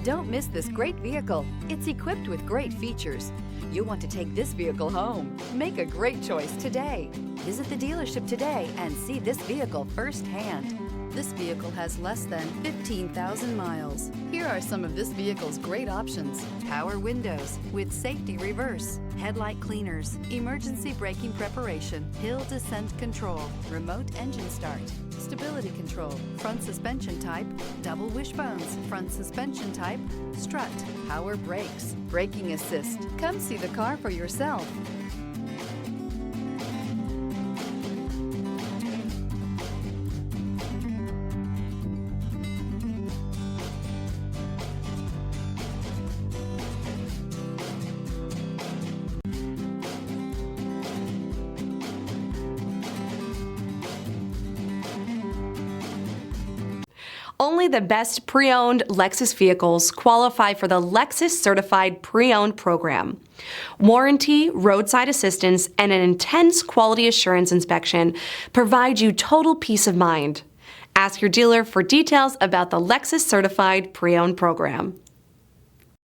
Don't miss this great vehicle. It's equipped with great features. You'll want to take this vehicle home. Make a great choice today. Visit the dealership today and see this vehicle firsthand. This vehicle has less than 15,000 miles. Here are some of this vehicle's great options: power windows with safety reverse, headlight cleaners, emergency braking preparation, hill descent control, remote engine start, stability control, front suspension type, double wishbones, front suspension type, strut, power brakes, braking assist. Come see the car for yourself. Only the best pre-owned Lexus vehicles qualify for the Lexus Certified Pre-Owned program. Warranty, roadside assistance, and an intense quality assurance inspection provide you total peace of mind. Ask your dealer for details about the Lexus Certified Pre-Owned program.